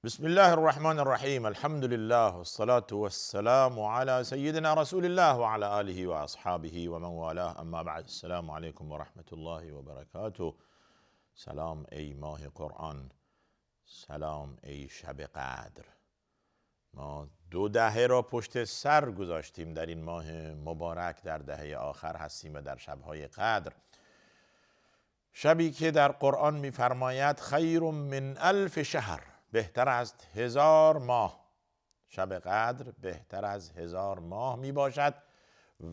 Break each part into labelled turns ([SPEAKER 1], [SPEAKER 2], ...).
[SPEAKER 1] بسم الله الرحمن الرحیم. الحمد لله والصلاة والسلام على سیدنا رسول الله وعلى آله واصحابه ومن والاه، اما بعد. السلام علیکم و رحمت الله و برکاته. سلام ای ماه قرآن، سلام ای شب قدر. ما 2 دهه را پشت سر گذاشتیم، در این ماه مبارک در دهه آخر هستیم و در شبهای قدر، شبی که در قرآن می‌فرماید خیر من 1000 شهر، بهتر از 1000 ماه. شب قدر بهتر از 1000 ماه می باشد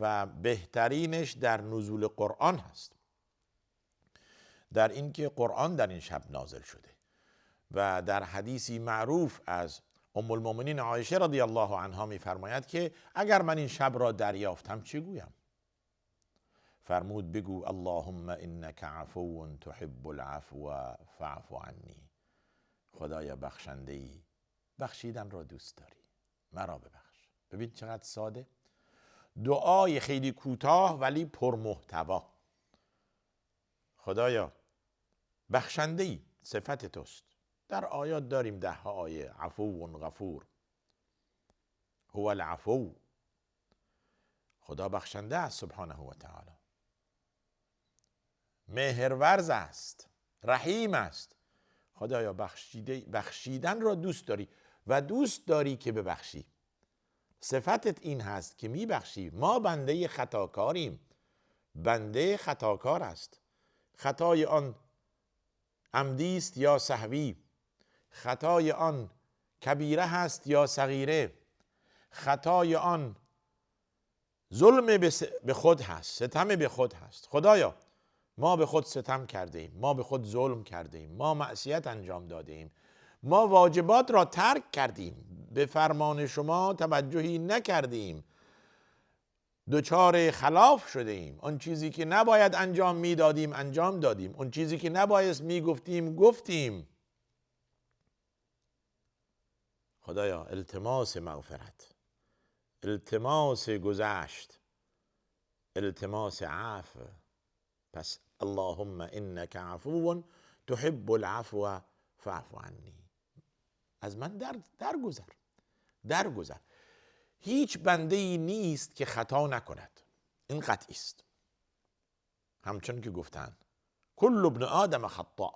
[SPEAKER 1] و بهترینش در نزول قرآن هست، در اینکه قرآن در این شب نازل شده. و در حدیثی معروف از ام المؤمنین عایشه رضی الله عنها می فرماید که اگر من این شب را دریافتم چه گویم؟ فرمود بگو اللهم انک عفو تحب العفو فاعف عنی. خدایا بخشنده ای، بخشیدن را دوست داری، مرا ببخش. ببین چقدر ساده، دعای خیلی کوتاه ولی پرمحتوا. خدایا بخشنده ای، صفت توست. در آیات داریم 10 آیه، عفو غفور، هو العفو، خدا بخشنده است سبحانه و تعالی، مهرورز است، رحیم است. خدایا بخشیدن را دوست داری و دوست داری که ببخشی. صفتت این هست که میبخشی. ما بنده خطاکاریم، بنده خطاکار است. خطای آن عمدی است یا سهوی، خطای آن کبیره هست یا صغیره، خطای آن ظلم به خود هست، ستم به خود هست. خدایا ما به خود ستم کرده ایم، ما به خود ظلم کرده ایم، ما معصیت انجام داده ایم، ما واجبات را ترک کردیم، به فرمان شما توجهی نکردیم، دچار خلاف شده ایم. آن چیزی که نباید انجام میدادیم انجام دادیم، اون چیزی که نباید میگفتیم گفتیم. خدایا التماس مغفرت، التماس گذشت، التماس عفو. پس اللهم انک عفو تحب العفو فاعف عنی. از من درگذر. هیچ بنده ای نیست که خطا نکند، این قطعی است. همچون که گفتند کل ابن آدم خطاء،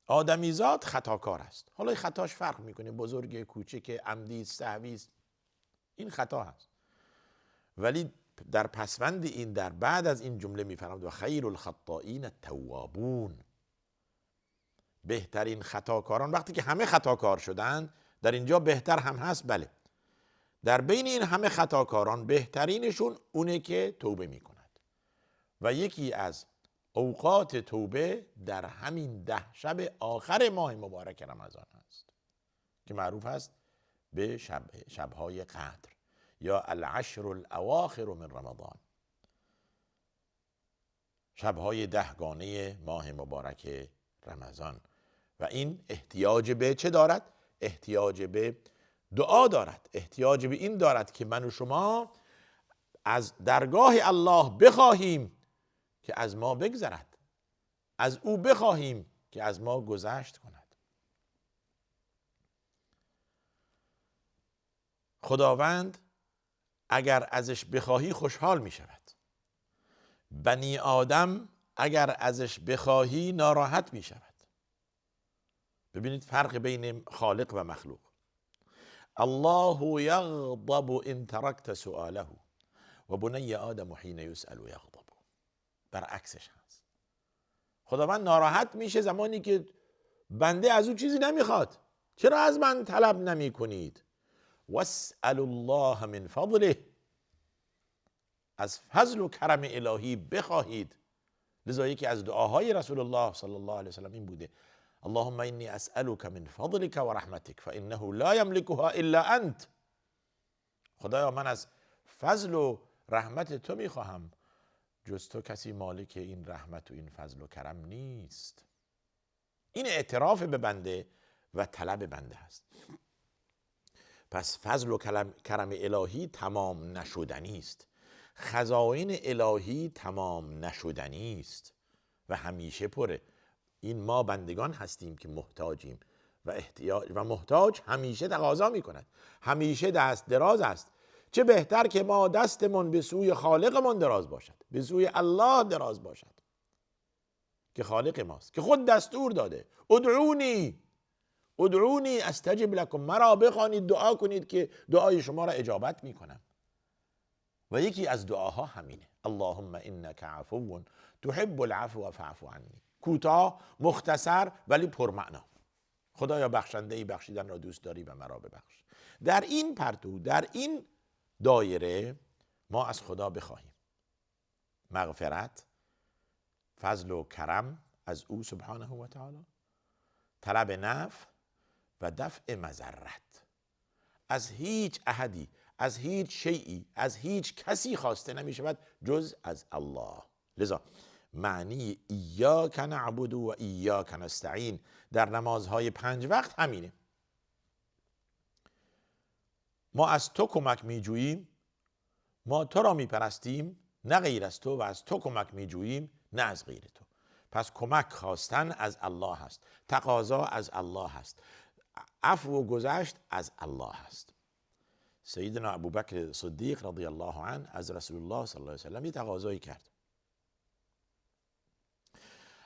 [SPEAKER 1] آدمیزاد خطاکار است. حالا خطاش فرق میکنه، بزرگ، کوچک، عمدی، سهوی، این خطا هست. ولی در پسوند این، در بعد از این جمله میفرماید و خیر الخطائین التوابون، بهترین خطاکاران. وقتی که همه خطاکار شدند، در اینجا بهتر هم هست، بله، در بین این همه خطاکاران بهترینشون اونه که توبه میکند. و یکی از اوقات توبه در همین 10 شب آخر ماه مبارک رمضان هست که معروف است به شبهای قدر یا العشر الاواخر من رمضان، شبهای 10 گانه ماه مبارک رمضان. و این احتیاج به چه دارد؟ احتیاج به دعا دارد، احتیاج به این دارد که من و شما از درگاه الله بخواهیم که از ما بگذرد، از او بخواهیم که از ما گذشت کند. خداوند اگر ازش بخواهی خوشحال می شود، بنی آدم اگر ازش بخواهی ناراحت می شود. ببینید فرق بین خالق و مخلوق. الله یغضب ان ترکت سؤاله و بنی آدم حین یسأل یغضب. برعکسش هست. خداوند ناراحت میشه زمانی که بنده از او چیزی نمیخواد. چرا از من طلب نمی کنید؟ واسأل الله من فضله، از فضل و کرم الهی بخواهید. لذا یکی از دعاهای رسول الله صلی الله علیه وسلم این بوده اللهم انی اسألک من فضلک و رحمتک فانه لا یملکها الا انت. خدایا من از فضل و رحمت تو میخواهم، جز تو کسی مالک این رحمت و این فضل و کرم نیست. این اعتراف به بنده و طلب بنده است. پس فضل و کرم الهی تمام نشدنی است، خزائن الهی تمام نشدنی است و همیشه پره. این ما بندگان هستیم که محتاجیم و احتیاج و محتاج همیشه تقاضا میکند، همیشه دست دراز است. چه بهتر که ما دستمون به سوی خالقمون دراز باشد، به سوی الله دراز باشد که خالق ماست، که خود دستور داده ادعونی استجب لکم، مرا بخوانید، دعا کنید که دعای شما را اجابت میکنم. و یکی از دعاها همینه، اللهم انک عفو تحب العفو فاعف عنی. کوتاه، مختصر ولی پرمعنا. خدایا بخشنده بخشیدن را دوست داری و مرا ببخش. در این پرتو، در این دایره ما از خدا بخواهیم مغفرت، فضل و کرم از او سبحانه و تعالی، طلب نفع و دفع مضرت. از هیچ احدی، از هیچ شیئی، از هیچ کسی خواسته نمی شود جز از الله. لذا معنی ایاک نعبد و ایاک نستعین در نمازهای 5 وقت همینه. ما از تو کمک می جوییم، ما تو را می پرستیم، نه غیر از تو، و از تو کمک می جوییم، نه از غیر تو. پس کمک خواستن از الله هست، تقاضا از الله هست، عفو و گذشت از الله هست. سیدنا ابوبکر صدیق رضی الله عنه از رسول الله صلی الله علیه و سلم یه تقاضایی کرد.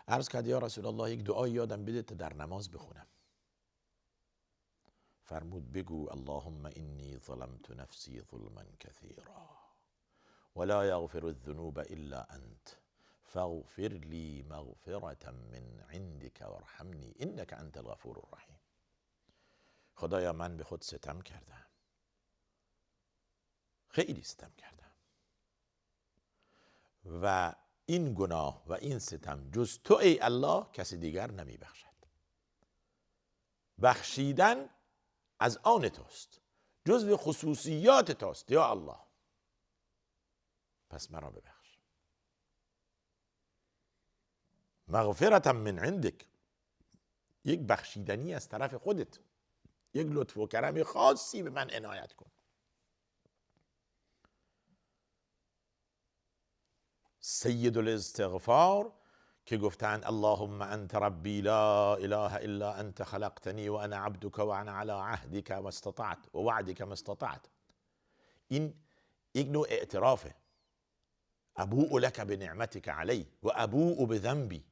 [SPEAKER 1] عرض کرد یا رسول الله یک دعایی یادم بده تا در نماز بخونم. فرمود بگو اللهم انی ظلمت نفسی ظلما کثیرا ولا یغفر الذنوب الا انت فاغفر لی مغفرة من عندك وارحمنی انک انت الغفور الرحیم. خدایا من به خود ستم کردم، خیلی ستم کردم و این گناه و این ستم جز تو ای الله کسی دیگر نمی بخشد. بخشیدن از آن توست، جزو خصوصیات توست یا الله، پس مرا ببخش. مغفرة من عندك، یک بخشیدنی از طرف خودت، یک لطف و کرم خاصی به من عنایت کن. سید الاستغفار که گفتن اللهم انت ربی لا اله الا انت خلقتنی و انا عبدك و انا على عهدك ما استطعت و وعدك ما استطعت. این یک نوع اعترافه. ابوء لك بنعمتك علی و ابوء بذنبی.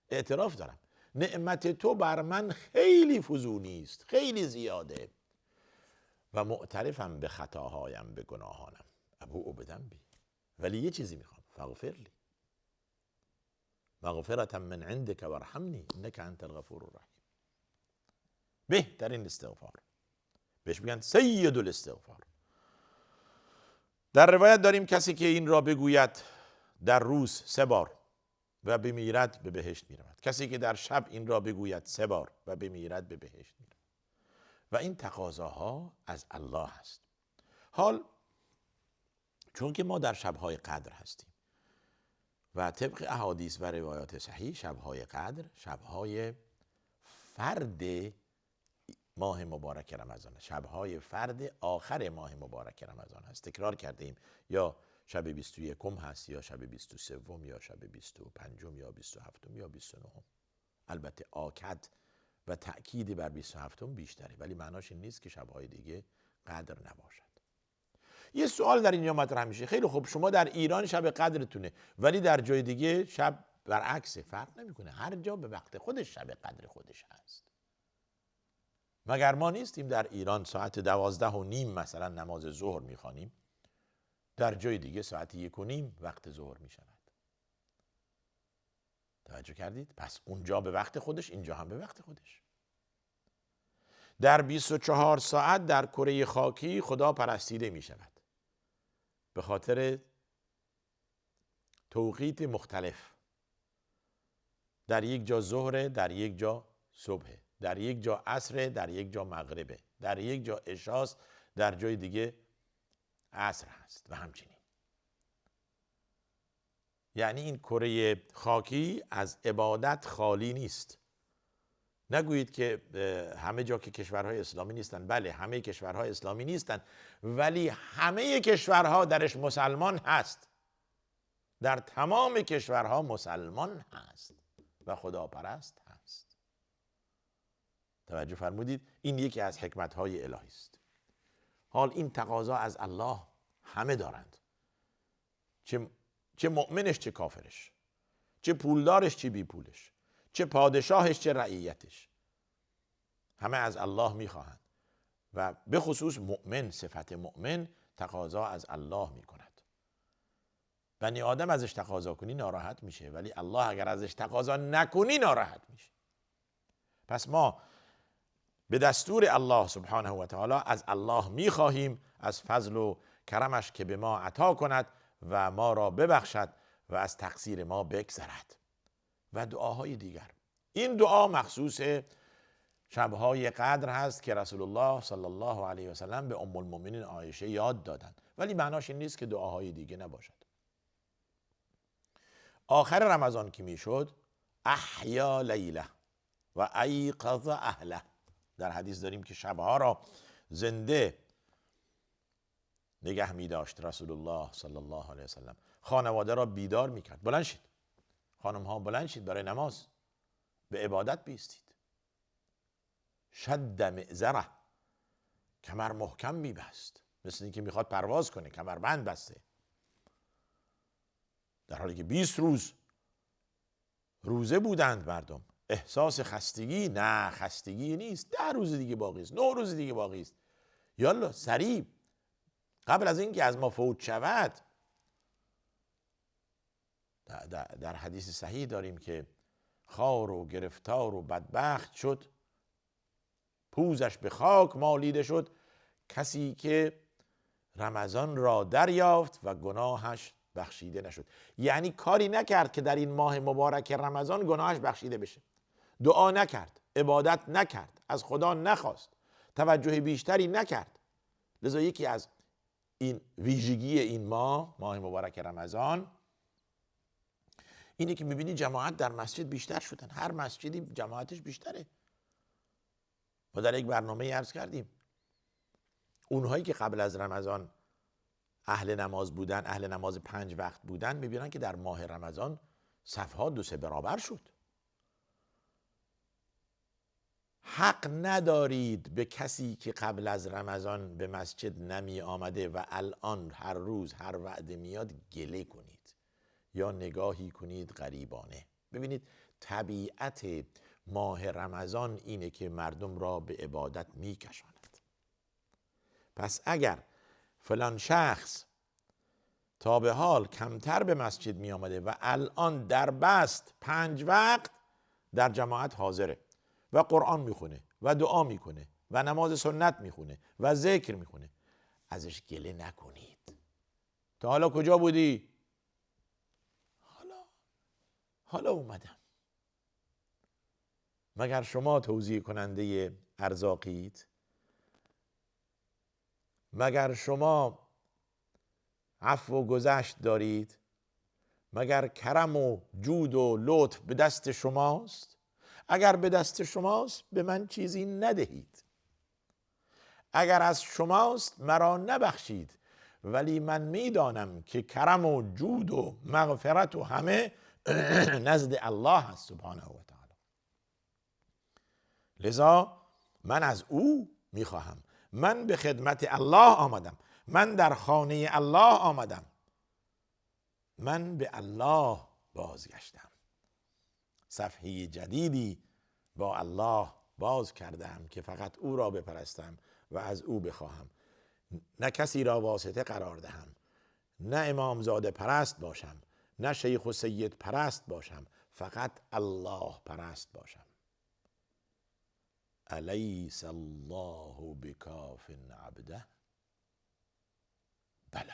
[SPEAKER 1] اعتراف دارم نعمت تو بر من خیلی فزونی است، خیلی زیاده، و معترفم به خطاهایم، به گناهانم. ابوء بذنبی، ولی یه چیزی میخوام، فاغفر لی مغفرة من عندك وارحمنی انک انت الغفور الرحیم. بهترین استغفار، بهش میگن سید الاستغفار. در روایت داریم کسی که این را بگوید در روز 3 بار و بمیرد به بهشت میرود. کسی که در شب این را بگوید 3 بار و بمیرد به بهشت میرود. و این تقاضاها از الله هست. حال چون که ما در شبهای قدر هستیم و طبق احادیث و روایات صحیح شبهای قدر شبهای فرد ماه مبارک رمضان، شبهای فرد آخر ماه مبارک رمضان هست. تکرار کردیم، یا شب 21 هست، یا شب 23 یا شب 25 یا 27 یا 29. البته آکد و تأکید بر 27 بیشتره، ولی معناش این نیست که شبهای دیگه قدر نباشد. یه سوال در اینجا مطرح میشه، خیلی خوب شما در ایران شب قدرتونه ولی در جای دیگه شب برعکسه، فرق نمیکنه، هر جا به وقت خودش شب قدر خودش هست. مگر ما نیستیم در ایران ساعت 12:30 مثلا نماز ظهر میخوانیم، در جای دیگه ساعت 1:30 وقت ظهر میشود. توجه کردید؟ پس اونجا به وقت خودش، اینجا هم به وقت خودش. در 24 ساعت در کره خاکی خدا پرستیده میشود به خاطر توقیت مختلف. در یک جا ظهره، در یک جا صبحه، در یک جا عصره، در یک جا مغربه، در یک جا عشاست، در جای دیگه عصر هست و همچنین. یعنی این کره خاکی از عبادت خالی نیست. نگویید که همه جا که کشورهای اسلامی نیستن. بله همه کشورهای اسلامی نیستن، ولی همه کشورها درش مسلمان هست. در تمام کشورها مسلمان هست و خداپرست هست. توجه فرمودید؟ این یکی از حکمت‌های الهی است. حال این تقاضا از الله همه دارند، چه مؤمنش چه کافرش، چه پولدارش چه بی پولش، چه پادشاهش چه رعیتش، همه از الله میخواهند و به خصوص مؤمن، صفت مؤمن تقاضا از الله میکند. بنی آدم ازش تقاضا کنی ناراحت میشه، ولی الله اگر ازش تقاضا نکنی ناراحت میشه. پس ما به دستور الله سبحانه و تعالی از الله میخواهیم از فضل و کرمش که به ما عطا کند و ما را ببخشد و از تقصیر ما بگذرد. و دعاهای دیگر، این دعا مخصوص شبهای قدر هست که رسول الله صلی الله علیه و سلم به ام المؤمنین عایشه یاد دادند، ولی معناش این نیست که دعاهای دیگه نباشد. آخر رمضان که میشد احیا لیله و ایقظ اهله، در حدیث داریم که شبها را زنده نگه می داشت رسول الله صلی الله علیه وسلم، خانواده را بیدار می کرد. بلند شید خانم ها، بلند شید برای نماز، به عبادت بیستید. شد معذره، کمر محکم می بست، مثل اینکه میخواد پرواز کنه، کمربند بسته، در حالی که 20 روز روزه بودند مردم. احساس خستگی؟ نه، خستگی نیست. 10 روز دیگه باقی است، 9 روز دیگه باقی است، یالا سریع قبل از اینکه از ما فوت شود. در حدیث صحیح داریم که خوار و گرفتار و بدبخت شد، پوزش به خاک مالیده شد، کسی که رمضان را دریافت و گناهش بخشیده نشد. یعنی کاری نکرد که در این ماه مبارک رمضان گناهش بخشیده بشه، دعا نکرد، عبادت نکرد، از خدا نخواست، توجه بیشتری نکرد. لذا یکی از این ویژگی این ماه مبارک رمضان اینه که میبینی جماعت در مسجد بیشتر شدن، هر مسجدی جماعتش بیشتره. ما در یک برنامه عرض کردیم اونهایی که قبل از رمضان اهل نماز بودن، اهل نماز 5 وقت بودن، میبینن که در ماه رمضان صفها 2-3 برابر شد. حق ندارید به کسی که قبل از رمضان به مسجد نمی آمده و الان هر روز هر وعده میاد گله کنید یا نگاهی کنید غریبانه. ببینید طبیعت ماه رمضان اینه که مردم را به عبادت میکشاند. پس اگر فلان شخص تا به حال کمتر به مسجد می آمده و الان در بست 5 وقت در جماعت حاضره و قرآن میخونه و دعا میکنه و نماز سنت میخونه و ذکر میکنه، ازش گله نکنید. تا حالا کجا بودی؟ حالا اومدم. مگر شما توزیع کننده ارزاقید؟ مگر شما عفو و گذشت دارید؟ مگر کرم و جود و لطف به دست شماست؟ اگر به دست شماست به من چیزی ندهید، اگر از شماست مرا نبخشید، ولی من میدانم که کرم و جود و مغفرت و همه نزد الله هست سبحانه و تعالی. لذا من از او میخواهم، من به خدمت الله آمدم، من در خانه الله آمدم، من به الله بازگشتم، صفحه جدیدی با الله باز کردم که فقط او را بپرستم و از او بخواهم، نه کسی را واسطه قرار دهم، نه امامزاده پرست باشم، نه شیخ و سید پرست باشم، فقط الله پرست باشم. الیس الله بکاف عبده؟ بلی،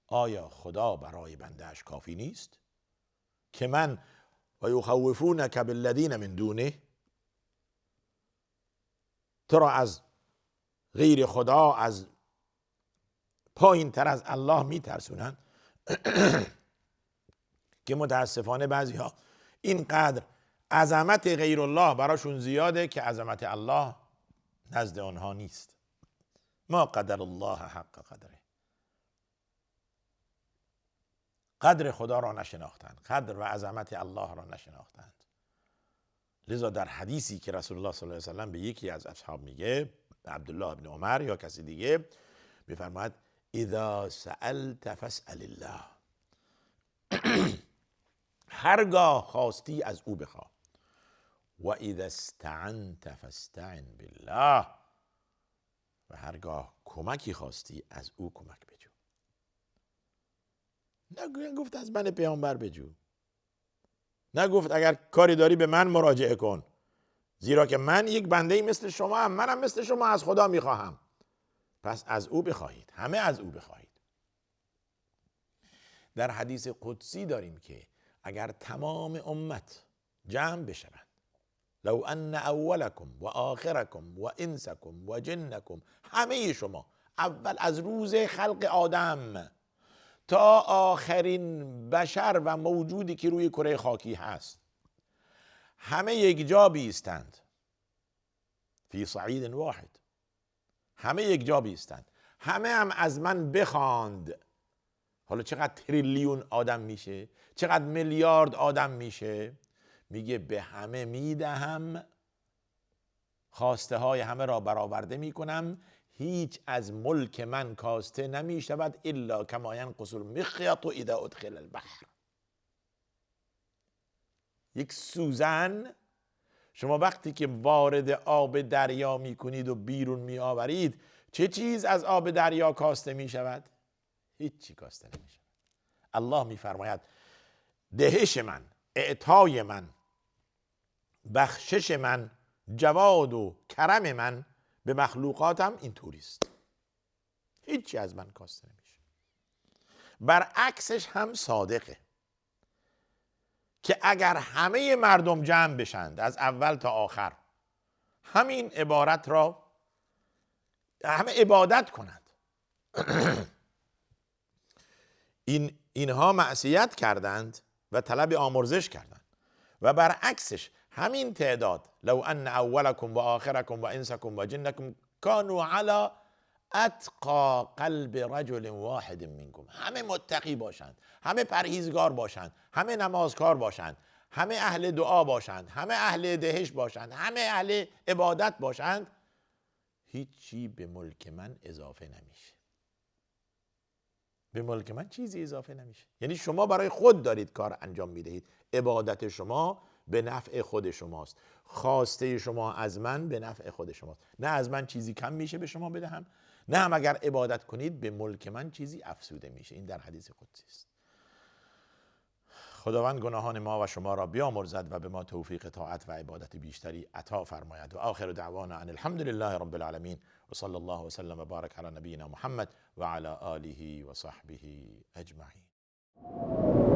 [SPEAKER 1] آیا خدا برای بنده‌اش کافی نیست که من و یخوفونک بالذین من دونه، تو را از غیر خدا، از پایین تر از الله میترسونن که متاسفانه بعضی ها اینقدر عظمت غیر الله براشون زیاده که عظمت الله نزد آنها نیست. ما قدر الله حق قدره، قدر خدا را نشناختند، قدر و عظمت الله را نشناختند. لذا در حدیثی که رسول الله صلی الله علیه و سلم به یکی از اصحاب میگه، عبدالله ابن عمر یا کسی دیگه، میفرماید اذا سألت فاسأل الله، هرگاه خواستی از او بخواه، و اذا استعنت فاستعن بالله، و هرگاه کمکی خواستی از او کمک بجو. نگفت از من پیامبر بجو، نگفت اگر کاری داری به من مراجعه کن، زیرا که من یک بنده مثل شما هم، منم مثل شما از خدا میخواهم. پس از او بخواهید، همه از او بخواهید. در حدیث قدسی داریم که اگر تمام امت جمع بشوند، لو ان اولکم و آخرکم و انسکم و جنکم، همه شما، اول از روز خلق آدم تا آخرین بشر و موجودی که روی کره خاکی هست، همه یک جا بیستند، فی صعید واحد، همه یک جا بیستند، همه هم از من بخواند. حالا چقدر تریلیون آدم میشه؟ چقدر میلیارد آدم میشه؟ میگه به همه میدهم، خواسته های همه را برآورده میکنم، هیچ از ملک من کاسته نمیشود الا کما ینقص المخیط اذا ادخل البحر. یک سوزن شما وقتی که وارد آب دریا میکنید و بیرون میآورید، چه چیز از آب دریا کاسته میشود؟ هیچی کاسته نمیشود. الله میفرماید دهش من، اعطای من، بخشش من، جواد و کرم من به مخلوقاتم این طوریست، هیچی از من کاسته نمیشه. برعکسش هم صادقه که اگر همه مردم جمع بشند از اول تا آخر، همین عبارت را همه عبادت کنند، اینها معصیت کردند و طلب آمرزش کردند، و برعکسش همین تعداد، لو ان اولکم و آخرکم و انسکم و جنکم کانوا علی اتقا قلب رجل واحد منکم، همه متقی باشند، همه پرهیزگار باشند، همه نمازکار باشند، همه اهل دعا باشند، همه اهل دهش باشند، همه اهل عبادت باشند، هیچی به ملک من اضافه نمیشه. به ملک من چیزی اضافه نمیشه. یعنی شما برای خود دارید کار انجام میدهید، عبادت شما به نفع خود شماست، خواسته شما از من به نفع خود شماست، نه از من چیزی کم میشه به شما بدهم، نه هم اگر عبادت کنید به ملک من چیزی افزوده میشه. این در حدیث قدسی است. خداوند گناهان ما و شما را بیامرزد و به ما توفیق طاعت و عبادت بیشتری عطا فرماید. و آخر دعوانا ان الحمد لله رب العالمین و صلی الله و سلم و بارک علی نبینا محمد و علی آله و صحبه اجمعین.